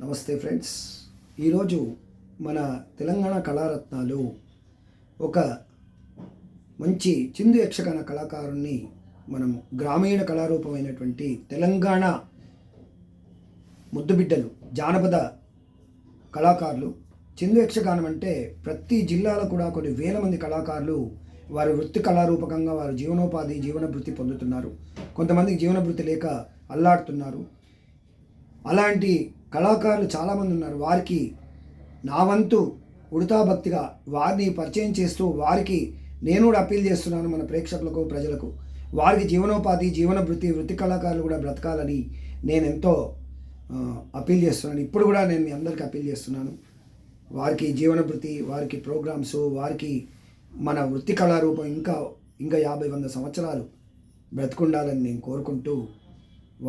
నమస్తే ఫ్రెండ్స్. ఈరోజు మన తెలంగాణ కళారత్నాలు ఒక మంచి చిందు యక్షగాన కళాకారుణ్ణి మనం గ్రామీణ కళారూపమైనటువంటి తెలంగాణ ముద్దుబిడ్డలు జానపద కళాకారులు. చిందు యక్షగానం అంటే ప్రతి జిల్లాలో కూడా కొన్ని వేల మంది కళాకారులు వారి వృత్తి కళారూపకంగా వారు జీవనభృతి పొందుతున్నారు. కొంతమందికి జీవనభృతి లేక అల్లాడుతున్నారు. అలాంటి కళాకారులు చాలామంది ఉన్నారు. వారికి నా వంతు ఉడతా భక్తిగా వారిని పరిచయం చేస్తూ వారికి నేను కూడా అప్పీల్ చేస్తున్నాను, మన ప్రేక్షకులకు ప్రజలకు. వారికి జీవనభృతి వృత్తి కళాకారులు కూడా బ్రతకాలని నేను ఎంతో అప్పీల్ చేస్తున్నాను. ఇప్పుడు కూడా నేను మీ అందరికీ అప్పీల్ చేస్తున్నాను. వారికి జీవనభృతి, వారికి ప్రోగ్రామ్స్, వారికి మన వృత్తి కళారూపం ఇంకా 50-100 సంవత్సరాలు బ్రతుకుండాలని నేను కోరుకుంటూ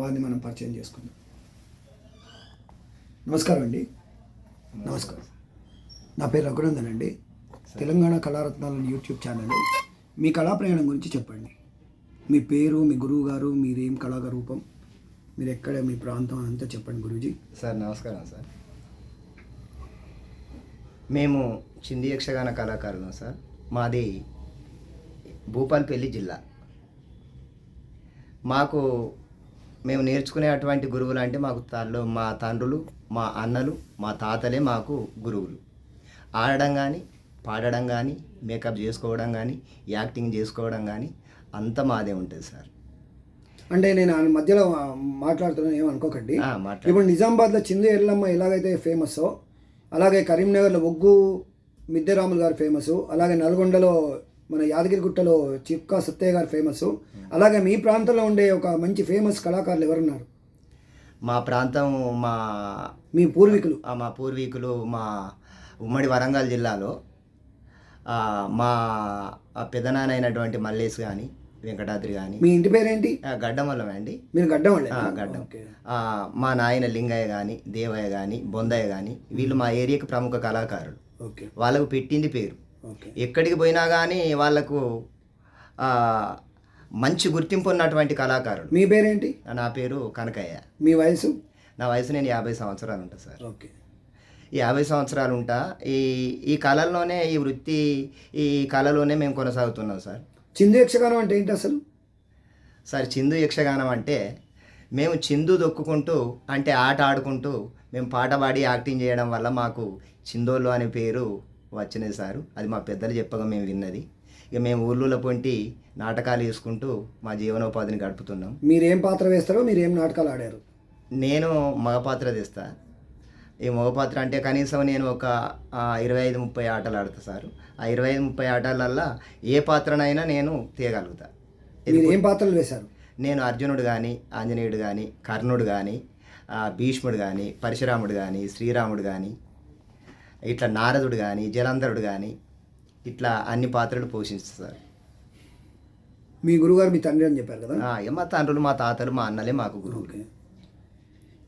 వారిని మనం పరిచయం చేసుకుందాం. నమస్కారం అండి. నమస్కారం. నా పేరు రఘునందన్ అండి. తెలంగాణ కళారత్నాలను యూట్యూబ్ ఛానల్. మీ కళా ప్రయాణం గురించి చెప్పండి. మీ పేరు, మీ గురువు గారు, మీరేం కళారూపం, మీరు ఎక్కడ, మీ ప్రాంతం అంతా చెప్పండి గురూజీ. సార్ నమస్కారం సార్. మేము చిందు యక్షగాన కళాకారులం సార్. మాది భూపాలపల్లి జిల్లా. మేము నేర్చుకునే అటువంటి గురువులు అంటే మా తండ్రులు, మా అన్నలు, మా తాతలే మాకు గురువులు. ఆడడం కానీ, పాడడం కానీ, మేకప్ చేసుకోవడం కానీ, యాక్టింగ్ చేసుకోవడం కానీ అంతా మాదే ఉంటుంది సార్. అంటే నేను మధ్యలో మాట్లాడుతున్నాను, ఏమనుకోకండి. ఇప్పుడు నిజామాబాద్లో చిందు ఎల్లమ్మ ఎలాగైతే ఫేమస్, అలాగే కరీంనగర్లో ఒగ్గు మిద్దెరాములు గారు ఫేమస్, అలాగే నల్గొండలో మన యాదగిరిగుట్టలో చిక్కా సత్తయ్య గారు ఫేమస్. అలాగే మీ ప్రాంతంలో ఉండే ఒక మంచి ఫేమస్ కళాకారులు ఎవరున్నారు? మా ప్రాంతం మీ పూర్వీకులు మా ఉమ్మడి వరంగల్ జిల్లాలో మా పెదనాన్న అయినటువంటి మల్లేష్ కానీ, వెంకటాద్రి కానీ. మీ ఇంటి పేరేంటి? గడ్డమల్లం అండి. మీరు గడ్డం వాళ్ళే? గడ్డం. మా నాయన లింగయ్య కానీ, దేవయ్య కానీ, బొందయ్య కానీ, వీళ్ళు మా ఏరియాకి ప్రముఖ కళాకారులు. వాళ్ళకు పెట్టింది పేరు. ఎక్కడికి పోయినా కానీ వాళ్ళకు మంచి గుర్తింపు ఉన్నటువంటి కళాకారులు. మీ పేరేంటి? నా పేరు కనకయ్య. మీ వయసు? నా వయసు నేను 50 సంవత్సరాలు ఉంటా సార్. ఓకే. ఈ 50 సంవత్సరాలు ఉంటా. ఈ కళల్లోనే, ఈ కళలోనే మేము కొనసాగుతున్నాం సార్. చిందు యక్షగానం అంటే ఏంటి అసలు? సార్, చిందు యక్షగానం అంటే మేము చిందు దొక్కుకుంటూ, అంటే ఆట ఆడుకుంటూ మేము పాట పాడి యాక్టింగ్ చేయడం వల్ల మాకు చిందోళ్ళు అనే పేరు వచ్చినది సారు. అది మా పెద్దలు చెప్పగా మేము విన్నది. ఇక మేము ఊళ్ళో పొంటి నాటకాలు వేసుకుంటూ మా జీవనోపాధిని గడుపుతున్నాం. మీరేం పాత్ర వేస్తారో, మీరేం నాటకాలు ఆడారు? నేను మగపాత్ర తెస్తా. ఈ మగపాత్ర అంటే కనీసం నేను ఒక 25-30 ఆటలు ఆడుతా సార్. ఆ 25-30 ఆటలల్లో ఏ పాత్రనైనా నేను తీయగలుగుతా. మీరు ఏం పాత్రలు వేశారు? నేను అర్జునుడు కానీ, ఆంజనేయుడు కానీ, కర్ణుడు కానీ, భీష్ముడు కానీ, పరశురాముడు కానీ, శ్రీరాముడు కానీ, ఇట్లా నారదుడు కానీ, జలంధరుడు కానీ, ఇట్లా అన్ని పాత్రలు పోషిస్తారు. మీ గురువుగారు మీ తండ్రి అని చెప్పారు కదా? మా తండ్రులు, మా తాతలు, మా అన్నలే మాకు గురువులు.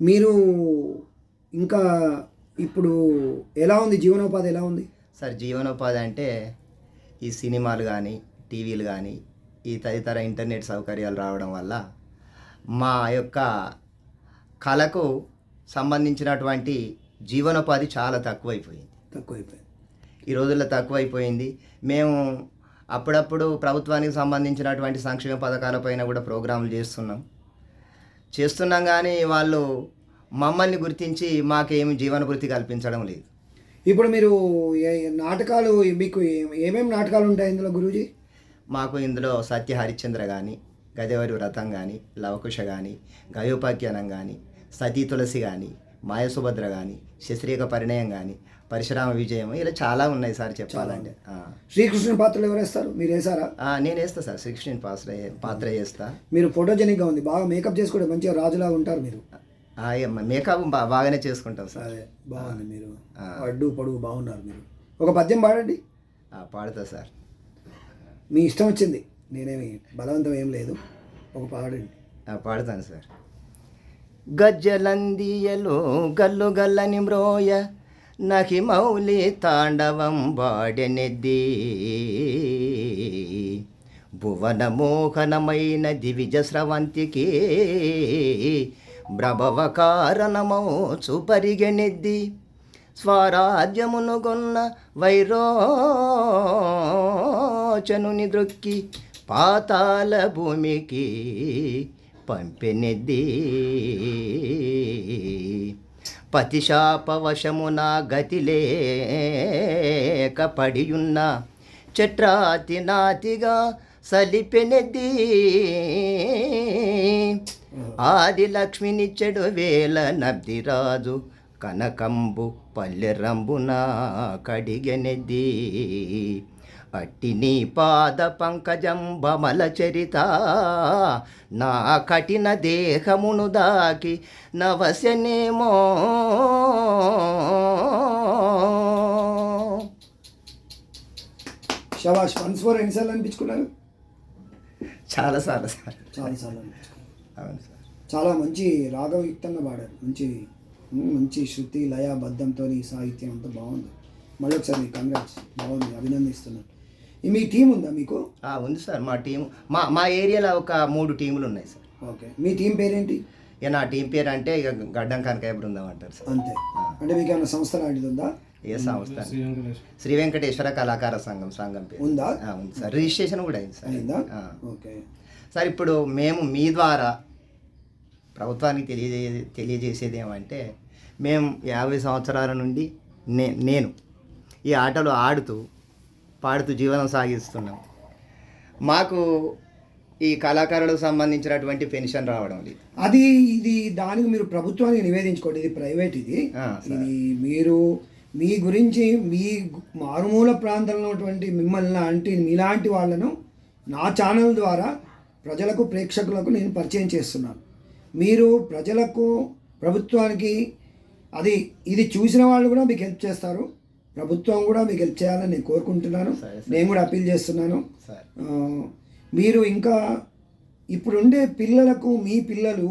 మీరు ఇంకా ఇప్పుడు ఎలా ఉంది జీవనోపాధి, ఎలా ఉంది సార్? జీవనోపాధి అంటే ఈ సినిమాలు కానీ, టీవీలు కానీ, ఈ తదితర ఇంటర్నెట్ సౌకర్యాలు రావడం వల్ల మా యొక్క కళకు సంబంధించినటువంటి జీవనోపాధి చాలా తక్కువైపోయింది. ఈ రోజుల్లో తక్కువైపోయింది. మేము అప్పుడప్పుడు ప్రభుత్వానికి సంబంధించినటువంటి సంక్షేమ పథకాలపైన కూడా ప్రోగ్రాములు చేస్తున్నాం కానీ వాళ్ళు మమ్మల్ని గుర్తించి మాకేమి జీవనభృతి కల్పించడం లేదు. ఇప్పుడు మీరు నాటకాలు, మీకు ఏమేమి నాటకాలు ఉంటాయి ఇందులో గురూజీ? మాకు ఇందులో సత్య హరిశ్చంద్ర కానీ, గజవరి వ్రతం కానీ, లవకుశ కానీ, గయోపాఖ్యానం కానీ, సతీ తులసి కానీ, మాయసుభద్ర కానీ, శశిరేఖ పరిణయం కానీ, పరశురామ విజయం, ఇలా చాలా ఉన్నాయి సార్ చెప్పాలంటే. శ్రీకృష్ణుని పాత్రలు ఎవరు వేస్తారు? మీరు వేసారా? నేను వేస్తా సార్. శ్రీకృష్ణుని పాత్ర చేస్తా. మీరు ఫోటోజెనిక్గా ఉంది, బాగా మేకప్ చేసుకుంటే మంచిగా రాజులాగా ఉంటారు మీరు. మేకప్ బాగానే చేసుకుంటాం సార్. అదే బాగుంది. మీరు అడ్డు పొడుగు బాగున్నారు. మీరు ఒక పద్యం పాడండి. పాడతా సార్. మీ ఇష్టం వచ్చింది, నేనేమి బలవంతం ఏం లేదు, ఒక పాడండి. పాడతాను సార్. గజ్జలందియలో గల్లు గల్లని మ్రోయ నకి మౌలి తాండవం వాడెనెద్ది భువన మోహనమైన దివిజ స్రవంతికి ప్రభవ కారణమౌచు పరిగెనెద్ది స్వరాజ్యమును గొన్న వైరోచనుని ద్రొక్కి పాతాళ భూమికి పంపెనెద్ది పతిశాపవశమున గతిలేక పడియున్న చట్రాతి నాతిగా సలిపెనెద్ది ఆది లక్ష్మినిచ్చెడు వేల నబ్దిరాజు కనకంబు పల్లెరంబున కడిగెనెద్ది అట్టి నీ పాద పంకజం బమల చరిత నా కఠిన దేహమును దాకి నవశనేమో షబాష్ 1-4 ఎన్నిసార్లు అనిపించుకున్నారు? చాలాసార్లు సార్. చాలాసార్లు అనిపించుకున్నారు. అవును సార్. చాలా మంచి రాగయుక్తంగా పాడారు. మంచి శృతి లయ బద్ధంతో సాహిత్యం అంతా బాగుంది. మళ్ళీ ఒకసారి కంగ్రాట్స్, బాగుంది, అభినందిస్తున్నాను. మీ టీం ఉందా మీకు? ఉంది సార్. మా టీం మా ఏరియాలో ఒక 3 టీములు ఉన్నాయి సార్. ఓకే, మీ టీం పేరేంటి? ఇక నా టీం పేరు అంటే ఇక గడ్డం కనకాయ బృందం అంటారు సార్. అంతే. అంటే మీకు ఏమైనా సంస్థ లాంటిది ఉందా? ఏ సంస్థ? శ్రీ వెంకటేశ్వర కళాకార సంఘం పేరు ఉందా? ఉంది సార్. రిజిస్ట్రేషన్ కూడా అయింది సార్. అయిందా? ఓకే సార్, ఇప్పుడు మేము మీ ద్వారా ప్రభుత్వానికి తెలియజేసేది ఏమంటే, మేము 50 సంవత్సరాల నుండి నేను ఈ ఆటలు ఆడుతూ పాడుతూ జీవనం సాగిస్తున్నాం. మాకు ఈ కళాకారులకు సంబంధించినటువంటి పెన్షన్ రావడం లేదు. ఇది దానికి మీరు ప్రభుత్వానికి నివేదించుకోండి. ఇది ప్రైవేట్. ఇది మీరు మీ గురించి మీ మారుమూల ప్రాంతంలో ఉన్నటువంటి మిమ్మల్ని మీలాంటి వాళ్ళను నా ఛానల్ ద్వారా ప్రజలకు ప్రేక్షకులకు నేను పరిచయం చేస్తున్నాను. మీరు ప్రజలకు ప్రభుత్వానికి ఇది చూసిన వాళ్ళు కూడా మీకు హెల్ప్ చేస్తారు. ప్రభుత్వం కూడా మీకు హెల్ప్ చేయాలని నేను కోరుకుంటున్నాను. నేను కూడా అప్పీల్ చేస్తున్నాను. మీరు ఇంకా ఇప్పుడుండే పిల్లలకు, మీ పిల్లలు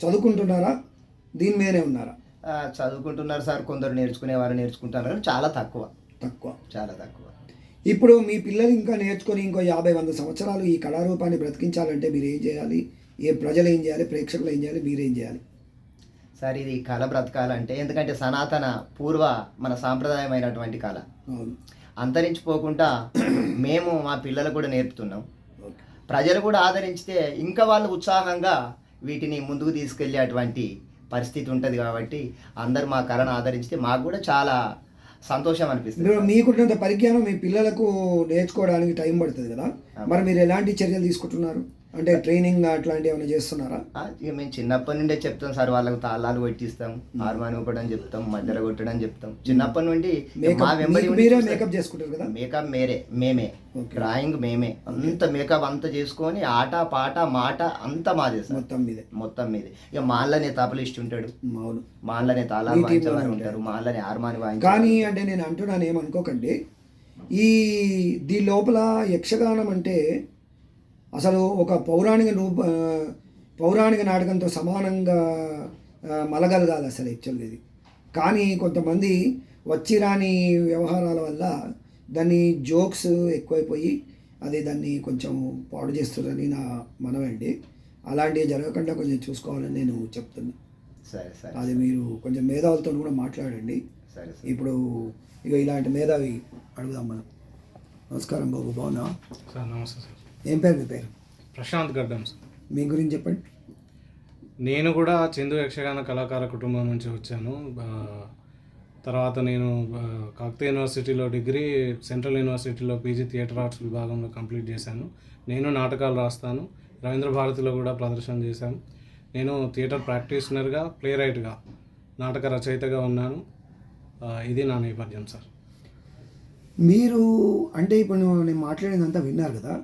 చదువుకుంటున్నారా? దీని మీదనే ఉన్నారా? చదువుకుంటున్నారు సార్. కొందరు నేర్చుకునేవారు నేర్చుకుంటున్నారు, చాలా తక్కువ. చాలా తక్కువ. ఇప్పుడు మీ పిల్లలు ఇంకా నేర్చుకొని ఇంకో 50-100 సంవత్సరాలు ఈ కళారూపాన్ని బ్రతికించాలంటే మీరు ఏం చేయాలి? ప్రజలు ఏం చేయాలి? ప్రేక్షకులు ఏం చేయాలి? మీరేం చేయాలి? సార్, ఇది కళ బ్రతకాలంటే, ఎందుకంటే సనాతన పూర్వ మన సాంప్రదాయమైనటువంటి కళ అంతరించిపోకుండా మేము మా పిల్లలకు కూడా నేర్పుతున్నాం. ప్రజలు కూడా ఆదరించితే ఇంకా వాళ్ళు ఉత్సాహంగా వీటిని ముందుకు తీసుకెళ్ళేటువంటి పరిస్థితి ఉంటుంది. కాబట్టి అందరూ మా కళను ఆదరిస్తే మాకు కూడా చాలా సంతోషం అనిపిస్తుంది. మీకున్నంత పరిజ్ఞానం మీ పిల్లలకు నేర్చుకోవడానికి టైం పడుతుంది కదా, మరి మీరు ఎలాంటి చర్యలు తీసుకుంటున్నారు? అంటే ట్రైనింగ్ అట్లాంటివి ఏమైనా చేస్తున్నారా? ఇక మేము చిన్నప్పటి నుండే చెప్తాం సార్. వాళ్ళకు తాళాలు కొట్టిస్తాం, హార్మోనియం కొట్టడం చెప్తాం, మధ్యలో కొట్టడం చెప్తాం. చిన్నప్పటి నుండి మేకప్ చేసుకుంటారు కదా? మేకప్ మేమే, డ్రాయింగ్ మేమే, అంత మేకప్ అంతా చేసుకొని ఆట పాట మాట అంతా మాదే సార్. మొత్తం మీదే. ఇక మాళ్ళనే తబలిస్ట్ ఉంటాడు, మాళ్ళనే తాళాలు వాయించేవారు ఉంటారు, మాళ్ళనే హార్మోనియం వాయించారు. కానీ అంటే నేను అంటున్నాను, ఏమనుకోకండి, దీని లోపల యక్షగానం అంటే అసలు ఒక పౌరాణిక నాటకంతో సమానంగా మలగలగాలి అసలు యాక్చువల్గా ఇది. కానీ కొంతమంది వచ్చిరాని వ్యవహారాల వల్ల దాన్ని జోక్స్ ఎక్కువైపోయి దాన్ని కొంచెం పాడు చేస్తుందని నా మనవండి. అలాంటివి జరగకుండా కొంచెం చూసుకోవాలని నేను చెప్తున్నా. సరే. అది మీరు కొంచెం మేధావులతో కూడా మాట్లాడండి. ఇప్పుడు ఇలాంటి మేధావి అడుగుదాం మనం. నమస్కారం బాబు, బాగున్నా? సార్ నమస్తే సార్. ఏం పేరు? మీ పేరు? ప్రశాంత్ గడ్డం సార్. మీ గురించి చెప్పండి. నేను కూడా చందు యక్షగాన కళాకార కుటుంబం నుంచి వచ్చాను. తర్వాత నేను కాకతీయ యూనివర్సిటీలో డిగ్రీ, సెంట్రల్ యూనివర్సిటీలో పీజీ థియేటర్ ఆర్ట్స్ విభాగంలో కంప్లీట్ చేశాను. నేను నాటకాలు రాస్తాను. రవీంద్ర భారతిలో కూడా ప్రదర్శన చేశాను. నేను థియేటర్ ప్రాక్టీషనర్గా, ప్లే రైట్గా, నాటక రచయితగా ఉన్నాను. ఇది నా నేపథ్యం సార్. మీరు అంటే ఇప్పుడు నేను మాట్లాడేదంతా విన్నారు కదా,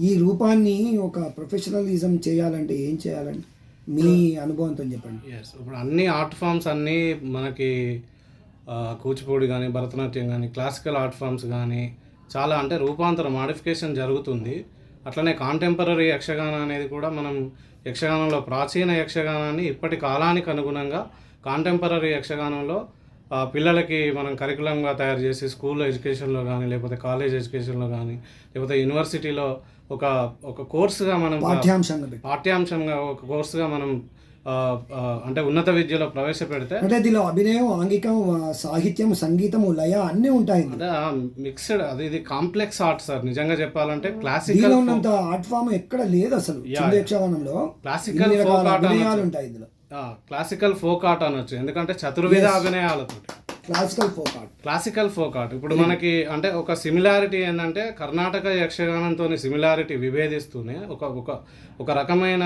ఈ రూపాన్ని ఒక ప్రొఫెషనలిజం చేయాలంటే ఏం చేయాలంటే మీ అనుభవంతో చెప్పండి. ఇప్పుడు అన్ని ఆర్ట్ ఫామ్స్ అన్నీ మనకి కూచిపూడి కానీ, భరతనాట్యం కానీ, క్లాసికల్ ఆర్ట్ ఫామ్స్ కానీ చాలా అంటే రూపాంతరం, మాడిఫికేషన్ జరుగుతుంది. అట్లనే కాంటెంపరీ యక్షగానం అనేది కూడా మనం యక్షగానంలో ప్రాచీన యక్షగానాన్ని ఇప్పటి కాలానికి అనుగుణంగా కాంటెంపరీ యక్షగానంలో పిల్లలకి మనం కరికులంగా తయారు చేసి స్కూల్ ఎడ్యుకేషన్లో కానీ, లేకపోతే కాలేజ్ ఎడ్యుకేషన్లో కానీ, లేకపోతే యూనివర్సిటీలో ఒక కోర్సుగా మనం పాఠ్యాంశంగా ఒక కోర్సుగా మనం అంటే ఉన్నత విద్యలో ప్రవేశపెడితే అంటే దీనిలో అభినయం, ఆంగికం, సాహిత్యం, సంగీతము, లయ అన్నీ ఉంటాయి. అంటే మిక్స్డ్ ఇది కాంప్లెక్స్ ఆర్ట్ సార్. నిజంగా చెప్పాలంటే దీనిలో క్లాసికల్ ఉన్నంత ఆర్ట్ ఫామ్ ఎక్కడ లేదు అసలు. చిందు యక్షగానంలో క్లాసికల్ ఇన్ని రకాల ఫోక్ ఆర్ట్ అభినయాలు ఉంటాయి ఇందులో. క్లాసికల్ ఫోక్ ఆర్ట్ అనొచ్చు, ఎందుకంటే చతుర్విధ అభినయాలతో classical folk art. Classical folk art. ఇప్పుడు మనకి అంటే ఒక సిమిలారిటీ ఏంటంటే కర్ణాటక యక్షగానంతో సిమిలారిటీ విభేదిస్తూనే ఒక రకమైన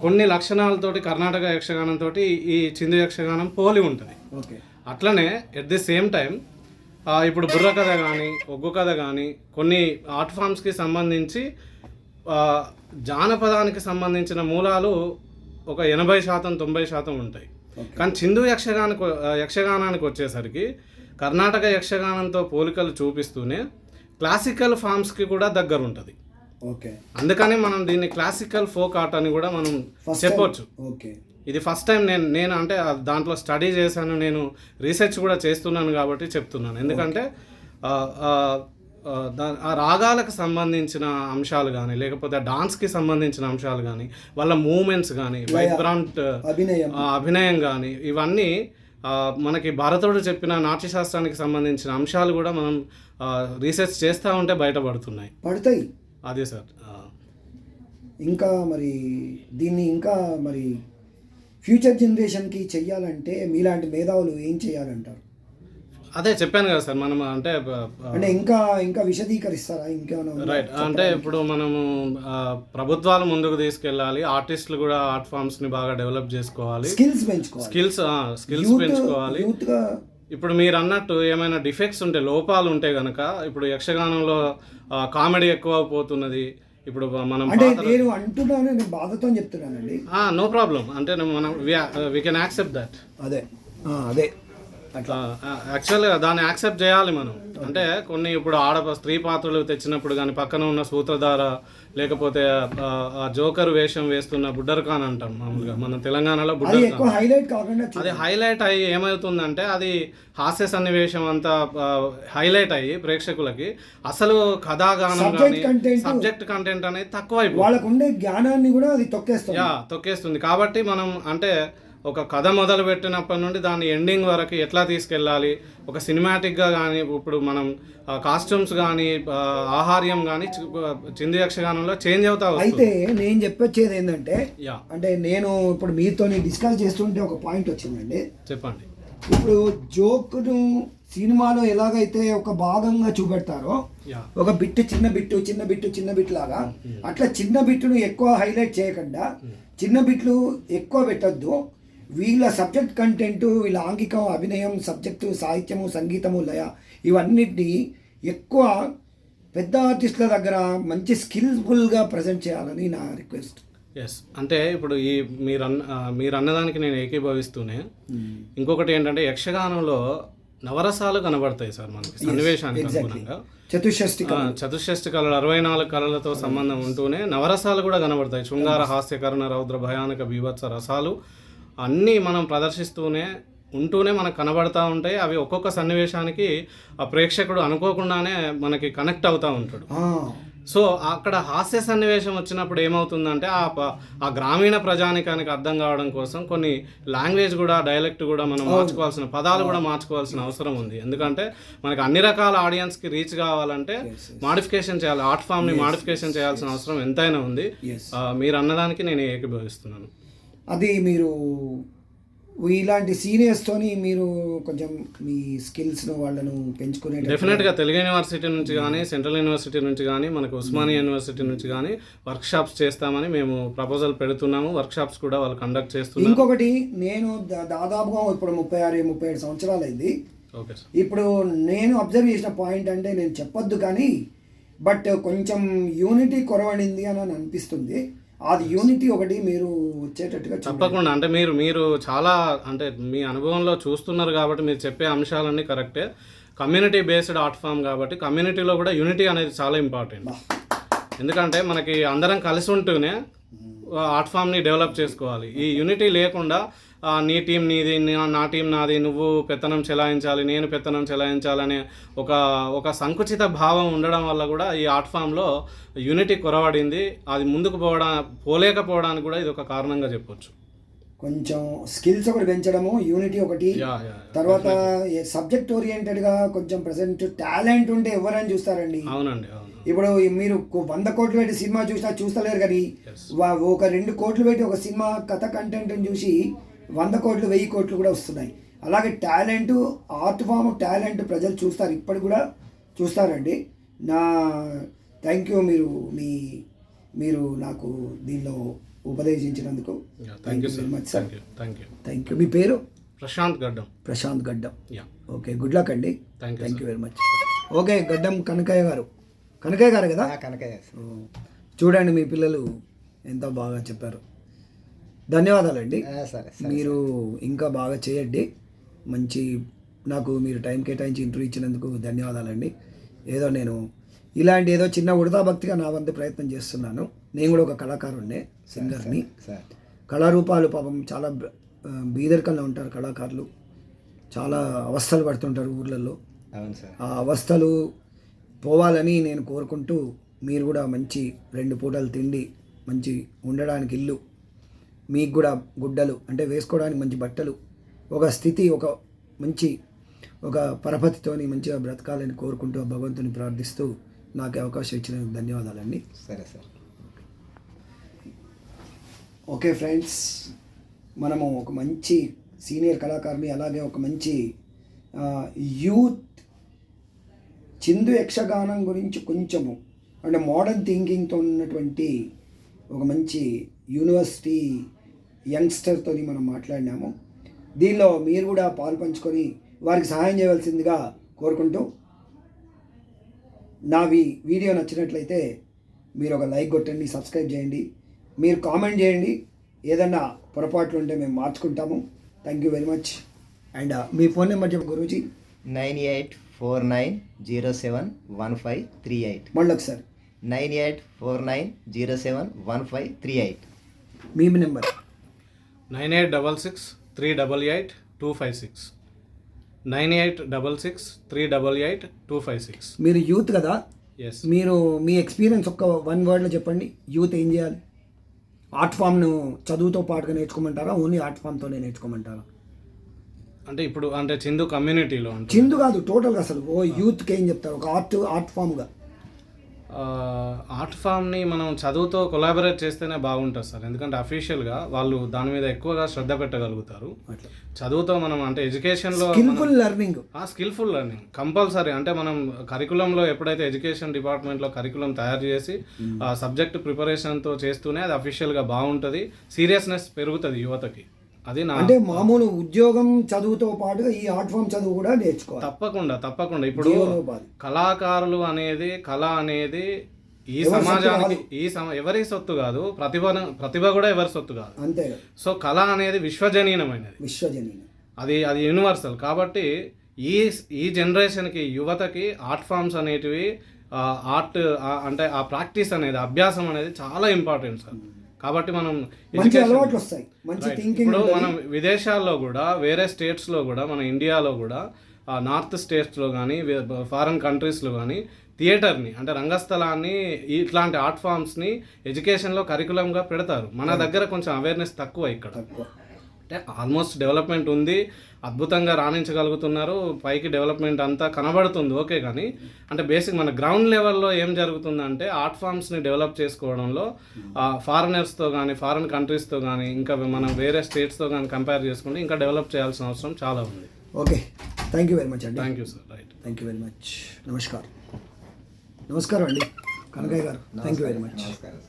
కొన్ని లక్షణాలతోటి కర్ణాటక యక్షగానంతో ఈ చిందు యక్షగానం పోలి ఉంటుంది. ఓకే. అట్లనే ఎట్ ది సేమ్ టైం ఇప్పుడు బుర్ర కథ కానీ ఒగ్గు కథ కానీ కొన్ని ఆర్ట్ ఫామ్స్కి సంబంధించి జానపదానికి సంబంధించిన మూలాలు ఒక 80% 90% ఉంటాయి. కానీ చిందు యక్షగానానికి వచ్చేసరికి కర్ణాటక యక్షగానంతో పోలికలు చూపిస్తూనే క్లాసికల్ ఫామ్స్కి కూడా దగ్గర ఉంటుంది. ఓకే. అందుకని మనం దీన్ని క్లాసికల్ ఫోక్ ఆర్ట్ అని కూడా మనం చెప్పొచ్చు. ఓకే. ఇది ఫస్ట్ టైం నేను అంటే దాంట్లో స్టడీ చేశాను, నేను రీసెర్చ్ కూడా చేస్తున్నాను కాబట్టి చెప్తున్నాను. ఎందుకంటే ఆ రాగాలకు సంబంధించిన అంశాలు కానీ లేకపోతే డాన్స్కి సంబంధించిన అంశాలు కానీ వాళ్ళ మూమెంట్స్ కానీ వైబ్రాంట్ అభినయం కానీ ఇవన్నీ మనకి భారతుడు చెప్పిన నాట్యశాస్త్రానికి సంబంధించిన అంశాలు కూడా మనం రీసెర్చ్ చేస్తూ ఉంటే బయటపడుతున్నాయి. పడతాయి. అదే సార్. ఇంకా మరి దీన్ని ఇంకా మరి ఫ్యూచర్ జనరేషన్కి చెయ్యాలంటే మీలాంటి మేధావులు ఏం చేయాలంటారు? అదే చెప్పాను కదా సార్, మనం అంటే ఇంకా విశదీకరిస్తారా ఇంకేమైనా? రైట్. అంటే ఇప్పుడు మనము ప్రభుత్వాలు ముందుకు తీసుకెళ్ళాలి, ఆర్టిస్టులు కూడా ఆర్ట్ ఫామ్స్ని బాగా డెవలప్ చేసుకోవాలి, స్కిల్స్ పెంచుకోవాలి. ఇప్పుడు మీరు అన్నట్టు ఏమైనా డిఫెక్ట్స్ ఉంటే, లోపాలు ఉంటే కనుక, ఇప్పుడు యక్షగానంలో కామెడీ ఎక్కువ పోతున్నది. ఇప్పుడు మనం నేను అంటున్నాను, నేను బాధతో చెప్తున్నానండి. No problem. అంటే మనం వీ కెన్ యాక్సెప్ట్ దట్. అదే అట్లా యాక్చువల్గా దాన్ని యాక్సెప్ట్ చేయాలి మనం. అంటే కొన్ని ఇప్పుడు స్త్రీ పాత్రలు తెచ్చినప్పుడు కానీ పక్కన ఉన్న సూత్రధార లేకపోతే జోకర్ వేషం వేస్తున్న బుడ్డర్ ఖాన్ అంటాం మామూలుగా మన తెలంగాణలో. బుడ్డర్ ఖాన్ అది హైలైట్ అయ్యి ఏమవుతుందంటే అది హాస్య సన్నివేశం అంతా హైలైట్ అయ్యి ప్రేక్షకులకి అసలు కథాగానం కానీ సబ్జెక్ట్ కంటెంట్ అనేది తక్కువైపోతుంది, వాళ్ళకు ఉండే జ్ఞానాన్ని కూడా అది తొక్కేస్తుంది. కాబట్టి మనం అంటే ఒక కథ మొదలు పెట్టినప్పటి నుండి దాన్ని ఎండింగ్ వరకు ఎట్లా తీసుకెళ్ళాలి, ఒక సినిమాటిక్గా కానీ ఇప్పుడు మనం కాస్ట్యూమ్స్ కానీ ఆహార్యం కానీ చిందు యక్షగానంలో చేంజ్ అవుతా వస్తుంది. అయితే నేను చెప్పొచ్చేది ఏంటంటే, అంటే నేను ఇప్పుడు మీతో డిస్కస్ చేస్తుంటే ఒక పాయింట్ వచ్చిందండి. చెప్పండి. ఇప్పుడు జోక్ను సినిమాలో ఎలాగైతే ఒక భాగంగా చూపెడతారో, ఒక చిన్న బిట్టు లాగా, అట్లా చిన్న బిట్టును ఎక్కువ హైలైట్ చేయకుండా చిన్న బిట్లు ఎక్కువ పెట్టద్దు. వీళ్ళ సబ్జెక్ట్ కంటెంట్, వీళ్ళ ఆంగికం, అభినయం, సబ్జెక్టు, సాహిత్యము, సంగీతము, లయ ఇవన్నిటినీ ఎక్కువ పెద్ద ఆర్టిస్టుల దగ్గర మంచి స్కిల్ఫుల్గా ప్రజెంట్ చేయాలని నా రిక్వెస్ట్. ఎస్. అంటే ఇప్పుడు మీరు అన్నదానికి నేను ఏకీభవిస్తూనే ఇంకొకటి ఏంటంటే యక్షగానంలో నవరసాలు కనబడతాయి సార్ మనకి సన్నివేశానికి అనుగుణంగా. చతుషష్ఠి కళలు 64 కళలతో సంబంధం ఉంటూనే నవరసాలు కూడా కనబడతాయి. శృంగార, హాస్యకరణ, రౌద్ర, భయానక, బీభత్స రసాలు అన్నీ మనం ప్రదర్శిస్తూనే ఉంటూనే మనకు కనబడతా ఉంటాయి. అవి ఒక్కొక్క సన్నివేశానికి ఆ ప్రేక్షకుడు అనుకోకుండానే మనకి కనెక్ట్ అవుతూ ఉంటాడు. సో అక్కడ హాస్య సన్నివేశం వచ్చినప్పుడు ఏమవుతుందంటే ఆ గ్రామీణ ప్రజానికానికి అర్థం కావడం కోసం కొన్ని లాంగ్వేజ్ కూడా, డైలెక్ట్ కూడా మనం మార్చుకోవాల్సిన, పదాలు కూడా మార్చుకోవాల్సిన అవసరం ఉంది. ఎందుకంటే మనకి అన్ని రకాల ఆడియన్స్కి రీచ్ కావాలంటే మాడిఫికేషన్ చేయాలి, ఆర్ట్ ఫామ్ని మాడిఫికేషన్ చేయాల్సిన అవసరం ఎంతైనా ఉంది. మీరు అన్నదానికి నేను ఏకీభవిస్తున్నాను. అది మీరు ఇలాంటి సీనియర్స్తోని మీరు కొంచెం మీ స్కిల్స్ను వాళ్ళను పెంచుకునే డెఫినెట్గా తెలుగు యూనివర్సిటీ నుంచి కానీ, సెంట్రల్ యూనివర్సిటీ నుంచి కానీ, మనకు ఉస్మానియా యూనివర్సిటీ నుంచి కానీ వర్క్షాప్స్ చేస్తామని మేము ప్రపోజల్ పెడుతున్నాము. వర్క్షాప్స్ కూడా వాళ్ళు కండక్ట్ చేస్తున్నారు. ఇంకొకటి, నేను దాదాపుగా ఇప్పుడు 36-37 సంవత్సరాలు అయింది. ఓకే. ఇప్పుడు నేను అబ్జర్వ్ చేసిన పాయింట్ అంటే, నేను చెప్పొద్దు కానీ బట్ కొంచెం యూనిటీ కొరవడింది అని అనిపిస్తుంది. అది యూనిటీ ఒకటి మీరు వచ్చేటట్టుగా తప్పకుండా. అంటే మీరు చాలా అంటే మీ అనుభవంలో చూస్తున్నారు కాబట్టి మీరు చెప్పే అంశాలన్నీ కరెక్టే. కమ్యూనిటీ బేస్డ్ ఆర్ట్ ఫామ్ కాబట్టి కమ్యూనిటీలో కూడా యూనిటీ అనేది చాలా ఇంపార్టెంట్. ఎందుకంటే మనకి అందరం కలిసి ఉంటూనే ఆర్ట్ ఫామ్ని డెవలప్ చేసుకోవాలి. ఈ యూనిటీ లేకుండా నీ టీం నీది, నా టీం నాది, నువ్వు పెత్తనం చెలాయించాలి, నేను పెత్తనం చెలాయించాలనే ఒక సంకుచిత భావం ఉండడం వల్ల కూడా ఈ ఆర్ట్ ఫామ్లో యూనిటీ కొరవడింది. అది ముందుకు పోలేకపోవడానికి కూడా ఇది ఒక కారణంగా చెప్పొచ్చు. కొంచెం స్కిల్స్ ఒకటి పెంచడము, యూనిటీ ఒకటి, తర్వాత సబ్జెక్ట్ ఓరియంటెడ్గా కొంచెం ప్రజెంట్ టాలెంట్ ఉంటే ఎవరైనా చూస్తారండి. అవునండి. ఇప్పుడు మీరు 100 కోట్లు పెట్టి సినిమా చూస్తలేరు కానీ ఒక 2 కోట్లు పెట్టి ఒక సినిమా కథ కంటెంట్ని చూసి 100 కోట్లు 1000 కోట్లు కూడా వస్తున్నాయి. అలాగే టాలెంట్, ఆర్ట్ ఫామ్ టాలెంట్ ప్రజలు చూస్తారు, ఇప్పటికి కూడా చూస్తారండి. నా థ్యాంక్ యూ, మీరు నాకు దీనిలో ఉపదేశించినందుకు thank you very much sir. Thank you. మీ పేరు? Prashanth Gaddam. Okay, good luck అండి. Thank you very much. Okay, Gaddam Kanakaiah గారు కదా? కనకయ్య. చూడండి మీ పిల్లలు ఎంత బాగా చెప్పారు. ధన్యవాదాలండి. మీరు ఇంకా బాగా చేయండి. నాకు మీరు టైం కేటాయించి ఇంటర్వ్యూ ఇచ్చినందుకు ధన్యవాదాలండి. నేను ఇలాంటి చిన్న ఉడతా భక్తిగా నా వంతు ప్రయత్నం చేస్తున్నాను. నేను కూడా ఒక కళాకారుడినే, సింగర్ని. కళారూపాలు పాపం చాలా బీదరికంలో ఉంటారు కళాకారులు, చాలా అవస్థలు పడుతుంటారు ఊర్లలో. ఆ అవస్థలు పోవాలని నేను కోరుకుంటూ, మీరు కూడా మంచి 2 పూటలు తిండి, మంచి ఉండడానికి ఇల్లు, మీకు కూడా గుడ్డలు అంటే వేసుకోవడానికి మంచి బట్టలు, ఒక స్థితి, ఒక పరపతితోని మంచిగా బ్రతకాలని కోరుకుంటూ భగవంతుని ప్రార్థిస్తూ నాకు అవకాశం ఇచ్చినందుకు ధన్యవాదాలండి. సరే సార్. ఓకే ఫ్రెండ్స్, మనము ఒక మంచి సీనియర్ కళాకారుని, అలాగే ఒక మంచి యూత్ చిందు యక్షగానం గురించి కొంచెము అంటే మోడర్న్ థింకింగ్తో ఉన్నటువంటి ఒక మంచి యూనివర్సిటీ యంగ్స్టర్తో మనం మాట్లాడినాము. దీనిలో మీరు కూడా పాలు పంచుకొని వారికి సహాయం చేయవలసిందిగా కోరుకుంటూ, నా వీడియో నచ్చినట్లయితే మీరు ఒక లైక్ కొట్టండి, సబ్స్క్రైబ్ చేయండి, మీరు కామెంట్ చేయండి. ఏదన్నా పొరపాట్లు ఉంటే మేము మార్చుకుంటాము. Thank you very much. And మీ ఫోన్ నెంబర్ చెప్పు గురూజీ. 9849071538. మళ్ళీ ఒకసారి 9849071538. మీ నెంబర్ 9866388256. 9866388256. మీరు యూత్ కదా? ఎస్. మీరు మీ ఎక్స్పీరియన్స్ ఒక్క 1 వర్డ్లో చెప్పండి. యూత్ ఏం చేయాలి? ఆర్ట్ ఫామ్ను చదువుతో పాటుగా నేర్చుకోమంటారా, ఓన్లీ ఆర్ట్ ఫామ్తోనే నేర్చుకోమంటారా? అంటే ఇప్పుడు చిందు కమ్యూనిటీలో చిందు కాదు, టోటల్గా అసలు యూత్కి ఏం చెప్తారు ఒక ఆర్ట్ ఫామ్గా? ఆర్ట్ ఫామ్ని మనం చదువుతో కొలాబరేట్ చేస్తేనే బాగుంటుంది సార్. ఎందుకంటే అఫీషియల్గా వాళ్ళు దాని మీద ఎక్కువగా శ్రద్ధ పెట్టగలుగుతారు. చదువుతో మనం ఎడ్యుకేషన్లో స్కిల్ఫుల్ లెర్నింగ్ కంపల్సరీ. అంటే మనం కరికులంలో ఎప్పుడైతే ఎడ్యుకేషన్ డిపార్ట్మెంట్లో కరికులం తయారు చేసి సబ్జెక్ట్ ప్రిపరేషన్తో చేస్తూనే అది అఫీషియల్గా బాగుంటుంది, సీరియస్నెస్ పెరుగుతుంది యువతకి. అది అంటే మామూలు ఉద్యోగం చదువుతో పాటుగా ఈ ఆర్ట్ ఫామ్ చదువు కూడా నేర్చుకోవాలి. తప్పకుండా. ఇప్పుడు కళాకారులు అనేది, కళ అనేది ఈ సమాజానికి ఎవరి సొత్తు కాదు, ప్రతిభ కూడా ఎవరి సొత్తు కాదు. అంతే. సో కళ అనేది విశ్వజనీనమైనది, అది యూనివర్సల్. కాబట్టి ఈ జనరేషన్కి, యువతకి ఆర్ట్ ఫామ్స్ అనేటివి, ఆర్ట్ అంటే ఆ ప్రాక్టీస్ అనేది, అభ్యాసం అనేది చాలా ఇంపార్టెంట్ సార్. కాబట్టి మనం ఇప్పుడు మనం విదేశాల్లో కూడా, వేరే స్టేట్స్లో కూడా, మన ఇండియాలో కూడా, నార్త్ స్టేట్స్లో కానీ ఫారెన్ కంట్రీస్లో కానీ థియేటర్ని అంటే రంగస్థలాన్ని, ఇట్లాంటి ఆర్ట్ ఫామ్స్ని ఎడ్యుకేషన్లో కరికులంగా పెడతారు. మన దగ్గర కొంచెం అవేర్నెస్ తక్కువ ఇక్కడ. అంటే ఆల్మోస్ట్ డెవలప్మెంట్ ఉంది, అద్భుతంగా రాణించగలుగుతున్నారు, పైకి డెవలప్మెంట్ అంతా కనబడుతుంది, ఓకే. కానీ అంటే బేసిక్ మన గ్రౌండ్ లెవెల్లో ఏం జరుగుతుందంటే ఆర్ట్ ఫామ్స్ని డెవలప్ చేసుకోవడంలో ఫారినర్స్తో కానీ, ఫారిన్ కంట్రీస్తో కానీ, ఇంకా మనం వేరే స్టేట్స్తో కానీ కంపేర్ చేసుకుంటే ఇంకా డెవలప్ చేయాల్సిన అవసరం చాలా ఉంది. Okay, thank you very much అండి. Thank you sir. Right, thank you very much. నమస్కారం అండి కనకయ్య గారు. Thank you very much. నమస్కారం.